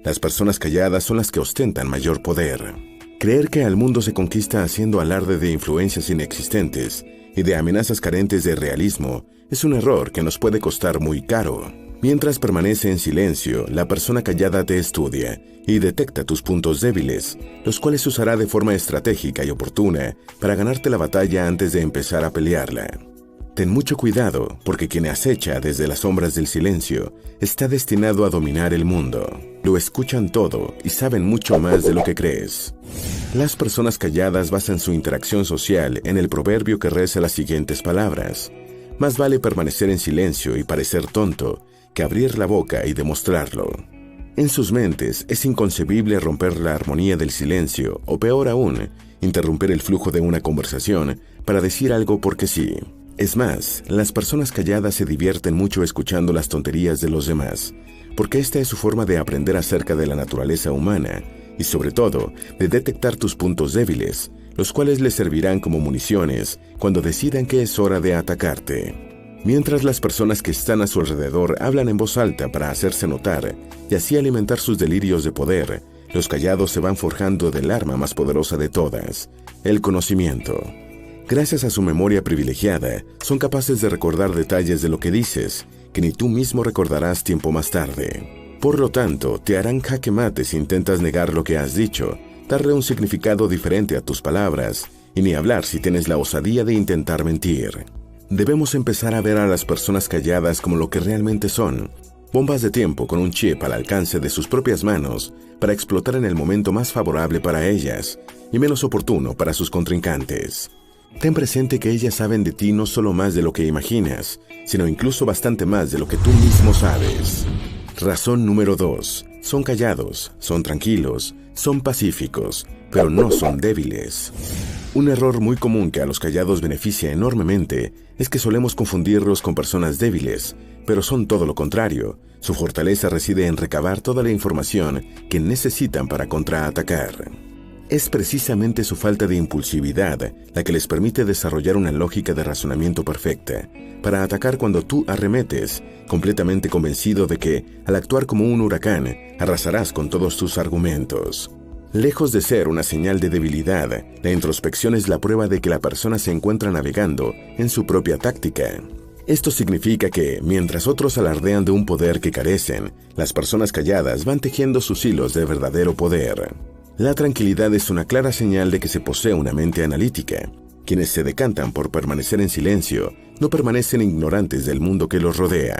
Las personas calladas son las que ostentan mayor poder. Creer que al mundo se conquista haciendo alarde de influencias inexistentes y de amenazas carentes de realismo es un error que nos puede costar muy caro. Mientras permanece en silencio, la persona callada te estudia y detecta tus puntos débiles, los cuales usará de forma estratégica y oportuna para ganarte la batalla antes de empezar a pelearla. Ten mucho cuidado, porque quien acecha desde las sombras del silencio está destinado a dominar el mundo. Lo escuchan todo y saben mucho más de lo que crees. Las personas calladas basan su interacción social en el proverbio que reza las siguientes palabras: más vale permanecer en silencio y parecer tonto que abrir la boca y demostrarlo. En sus mentes es inconcebible romper la armonía del silencio o, peor aún, interrumpir el flujo de una conversación para decir algo porque sí. Es más, las personas calladas se divierten mucho escuchando las tonterías de los demás, porque esta es su forma de aprender acerca de la naturaleza humana y, sobre todo, de detectar tus puntos débiles, los cuales les servirán como municiones cuando decidan que es hora de atacarte. Mientras las personas que están a su alrededor hablan en voz alta para hacerse notar y así alimentar sus delirios de poder, los callados se van forjando del arma más poderosa de todas, el conocimiento. Gracias a su memoria privilegiada, son capaces de recordar detalles de lo que dices, que ni tú mismo recordarás tiempo más tarde. Por lo tanto, te harán jaque mate si intentas negar lo que has dicho, darle un significado diferente a tus palabras, y ni hablar si tienes la osadía de intentar mentir. Debemos empezar a ver a las personas calladas como lo que realmente son: bombas de tiempo con un chip al alcance de sus propias manos para explotar en el momento más favorable para ellas y menos oportuno para sus contrincantes. Ten presente que ellas saben de ti no solo más de lo que imaginas, sino incluso bastante más de lo que tú mismo sabes. Razón número 2. Son callados, son tranquilos, son pacíficos, pero no son débiles. Un error muy común que a los callados beneficia enormemente es que solemos confundirlos con personas débiles, pero son todo lo contrario. Su fortaleza reside en recabar toda la información que necesitan para contraatacar. Es precisamente su falta de impulsividad la que les permite desarrollar una lógica de razonamiento perfecta, para atacar cuando tú arremetes, completamente convencido de que, al actuar como un huracán, arrasarás con todos tus argumentos. Lejos de ser una señal de debilidad, la introspección es la prueba de que la persona se encuentra navegando en su propia táctica. Esto significa que, mientras otros alardean de un poder que carecen, las personas calladas van tejiendo sus hilos de verdadero poder. La tranquilidad es una clara señal de que se posee una mente analítica. Quienes se decantan por permanecer en silencio no permanecen ignorantes del mundo que los rodea.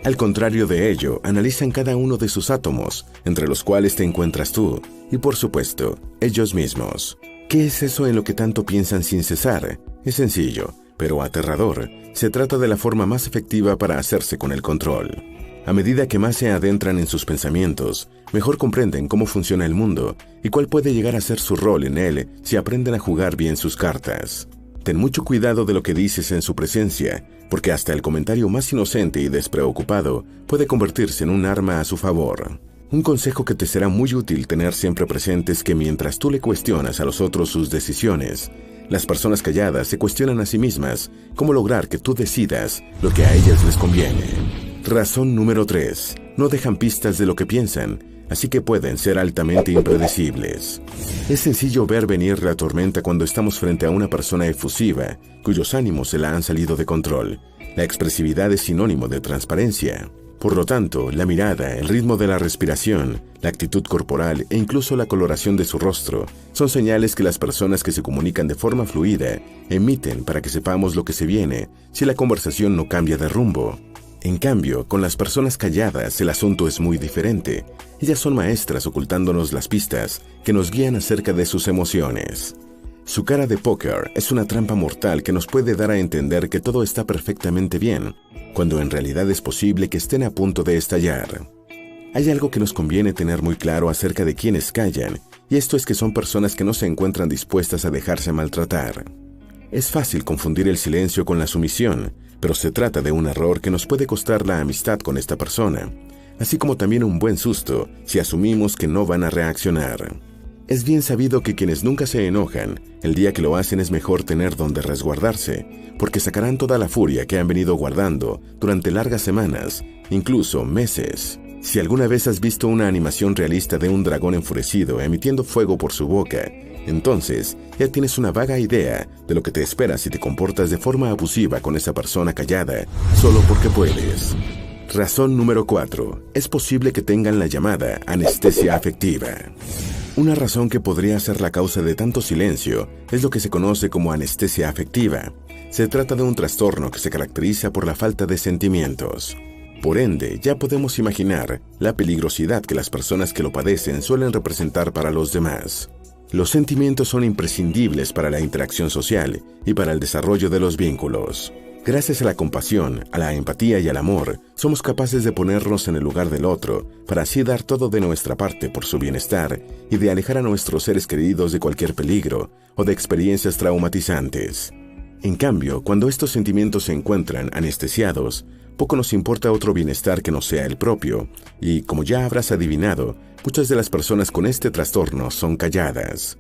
Al contrario de ello, analizan cada uno de sus átomos, entre los cuales te encuentras tú, y por supuesto, ellos mismos. ¿Qué es eso en lo que tanto piensan sin cesar? Es sencillo, pero aterrador. Se trata de la forma más efectiva para hacerse con el control. A medida que más se adentran en sus pensamientos, mejor comprenden cómo funciona el mundo y cuál puede llegar a ser su rol en él si aprenden a jugar bien sus cartas. Ten mucho cuidado de lo que dices en su presencia, porque hasta el comentario más inocente y despreocupado puede convertirse en un arma a su favor. Un consejo que te será muy útil tener siempre presente es que mientras tú le cuestionas a los otros sus decisiones, las personas calladas se cuestionan a sí mismas cómo lograr que tú decidas lo que a ellas les conviene. Razón número 3. No dejan pistas de lo que piensan, así que pueden ser altamente impredecibles. Es sencillo ver venir la tormenta cuando estamos frente a una persona efusiva, cuyos ánimos se la han salido de control. La expresividad es sinónimo de transparencia. Por lo tanto, la mirada, el ritmo de la respiración, la actitud corporal e incluso la coloración de su rostro son señales que las personas que se comunican de forma fluida emiten para que sepamos lo que se viene si la conversación no cambia de rumbo. En cambio, con las personas calladas el asunto es muy diferente. Ellas son maestras ocultándonos las pistas que nos guían acerca de sus emociones. Su cara de póker es una trampa mortal que nos puede dar a entender que todo está perfectamente bien, cuando en realidad es posible que estén a punto de estallar. Hay algo que nos conviene tener muy claro acerca de quienes callan, y esto es que son personas que no se encuentran dispuestas a dejarse maltratar. Es fácil confundir el silencio con la sumisión, pero se trata de un error que nos puede costar la amistad con esta persona, así como también un buen susto si asumimos que no van a reaccionar. Es bien sabido que quienes nunca se enojan, el día que lo hacen es mejor tener donde resguardarse, porque sacarán toda la furia que han venido guardando durante largas semanas, incluso meses. Si alguna vez has visto una animación realista de un dragón enfurecido emitiendo fuego por su boca, entonces ya tienes una vaga idea de lo que te espera si te comportas de forma abusiva con esa persona callada solo porque puedes. Razón número 4. Es posible que tengan la llamada anestesia afectiva. Una razón que podría ser la causa de tanto silencio es lo que se conoce como anestesia afectiva. Se trata de un trastorno que se caracteriza por la falta de sentimientos. Por ende, ya podemos imaginar la peligrosidad que las personas que lo padecen suelen representar para los demás. Los sentimientos son imprescindibles para la interacción social y para el desarrollo de los vínculos. Gracias a la compasión, a la empatía y al amor, somos capaces de ponernos en el lugar del otro, para así dar todo de nuestra parte por su bienestar y de alejar a nuestros seres queridos de cualquier peligro o de experiencias traumatizantes. En cambio, cuando estos sentimientos se encuentran anestesiados, poco nos importa otro bienestar que no sea el propio, y como ya habrás adivinado, muchas de las personas con este trastorno son calladas.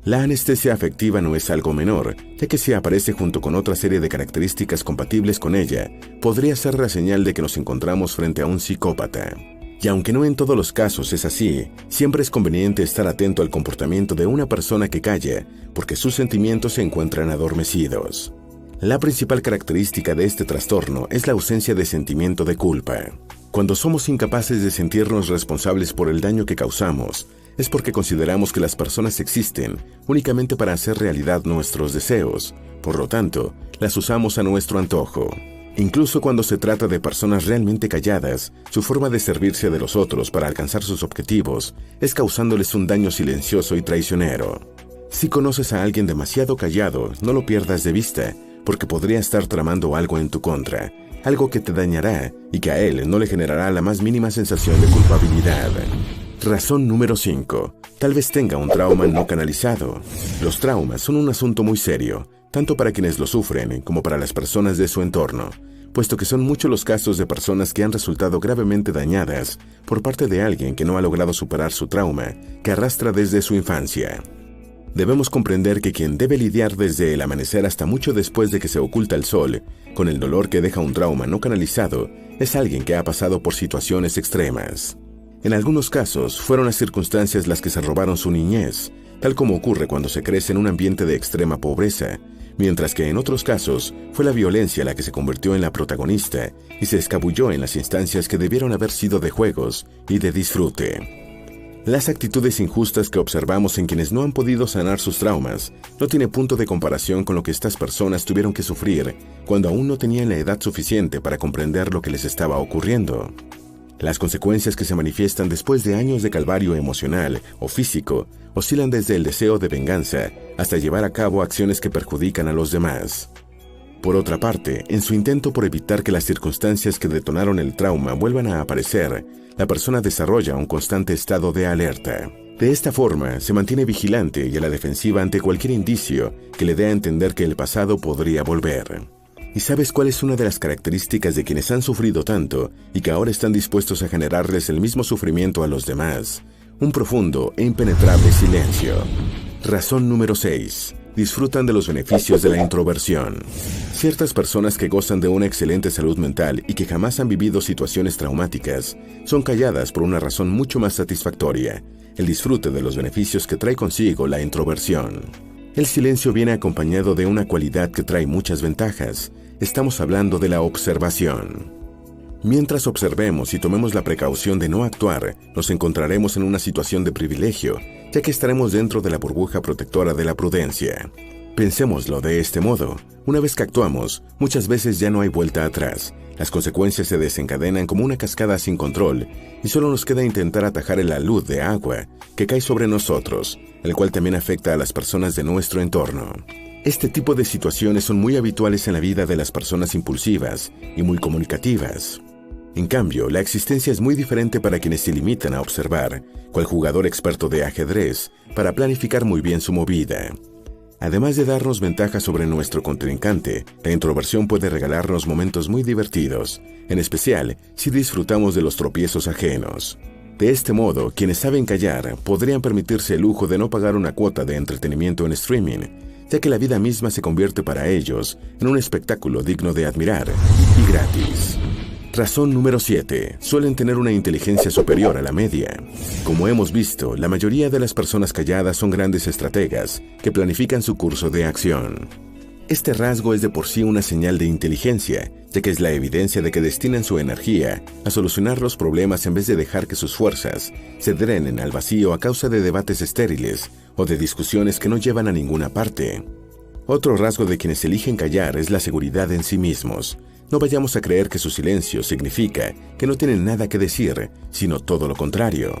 La anestesia afectiva no es algo menor, ya que si aparece junto con otra serie de características compatibles con ella, podría ser la señal de que nos encontramos frente a un psicópata. Y aunque no en todos los casos es así, siempre es conveniente estar atento al comportamiento de una persona que calla, porque sus sentimientos se encuentran adormecidos. La principal característica de este trastorno es la ausencia de sentimiento de culpa. Cuando somos incapaces de sentirnos responsables por el daño que causamos, es porque consideramos que las personas existen únicamente para hacer realidad nuestros deseos. Por lo tanto, las usamos a nuestro antojo. Incluso cuando se trata de personas realmente calladas, su forma de servirse de los otros para alcanzar sus objetivos es causándoles un daño silencioso y traicionero. Si conoces a alguien demasiado callado, no lo pierdas de vista, porque podría estar tramando algo en tu contra, algo que te dañará y que a él no le generará la más mínima sensación de culpabilidad. Razón número 5. Tal vez tenga un trauma no canalizado. Los traumas son un asunto muy serio, tanto para quienes lo sufren como para las personas de su entorno, puesto que son muchos los casos de personas que han resultado gravemente dañadas por parte de alguien que no ha logrado superar su trauma, que arrastra desde su infancia. Debemos comprender que quien debe lidiar desde el amanecer hasta mucho después de que se oculta el sol, con el dolor que deja un trauma no canalizado, es alguien que ha pasado por situaciones extremas. En algunos casos, fueron las circunstancias las que se robaron su niñez, tal como ocurre cuando se crece en un ambiente de extrema pobreza, mientras que en otros casos fue la violencia la que se convirtió en la protagonista y se escabulló en las instancias que debieron haber sido de juegos y de disfrute. Las actitudes injustas que observamos en quienes no han podido sanar sus traumas no tiene punto de comparación con lo que estas personas tuvieron que sufrir cuando aún no tenían la edad suficiente para comprender lo que les estaba ocurriendo. Las consecuencias que se manifiestan después de años de calvario emocional o físico oscilan desde el deseo de venganza hasta llevar a cabo acciones que perjudican a los demás. Por otra parte, en su intento por evitar que las circunstancias que detonaron el trauma vuelvan a aparecer, la persona desarrolla un constante estado de alerta. De esta forma, se mantiene vigilante y a la defensiva ante cualquier indicio que le dé a entender que el pasado podría volver. ¿Y sabes cuál es una de las características de quienes han sufrido tanto y que ahora están dispuestos a generarles el mismo sufrimiento a los demás? Un profundo e impenetrable silencio. Razón número 6. Disfrutan de los beneficios de la introversión. Ciertas personas que gozan de una excelente salud mental y que jamás han vivido situaciones traumáticas son calladas por una razón mucho más satisfactoria: el disfrute de los beneficios que trae consigo la introversión. El silencio viene acompañado de una cualidad que trae muchas ventajas. Estamos hablando de la observación. Mientras observemos y tomemos la precaución de no actuar, nos encontraremos en una situación de privilegio, ya que estaremos dentro de la burbuja protectora de la prudencia. Pensémoslo de este modo: una vez que actuamos, muchas veces ya no hay vuelta atrás. Las consecuencias se desencadenan como una cascada sin control, y solo nos queda intentar atajar el alud de agua que cae sobre nosotros, el cual también afecta a las personas de nuestro entorno. Este tipo de situaciones son muy habituales en la vida de las personas impulsivas y muy comunicativas. En cambio, la existencia es muy diferente para quienes se limitan a observar, cual jugador experto de ajedrez, para planificar muy bien su movida. Además de darnos ventaja sobre nuestro contrincante, la introversión puede regalarnos momentos muy divertidos, en especial si disfrutamos de los tropiezos ajenos. De este modo, quienes saben callar podrían permitirse el lujo de no pagar una cuota de entretenimiento en streaming, ya que la vida misma se convierte para ellos en un espectáculo digno de admirar y gratis. Razón número 7. Suelen tener una inteligencia superior a la media. Como hemos visto, la mayoría de las personas calladas son grandes estrategas que planifican su curso de acción. Este rasgo es de por sí una señal de inteligencia, ya que es la evidencia de que destinan su energía a solucionar los problemas en vez de dejar que sus fuerzas se drenen al vacío a causa de debates estériles o de discusiones que no llevan a ninguna parte. Otro rasgo de quienes eligen callar es la seguridad en sí mismos. No vayamos a creer que su silencio significa que no tienen nada que decir, sino todo lo contrario.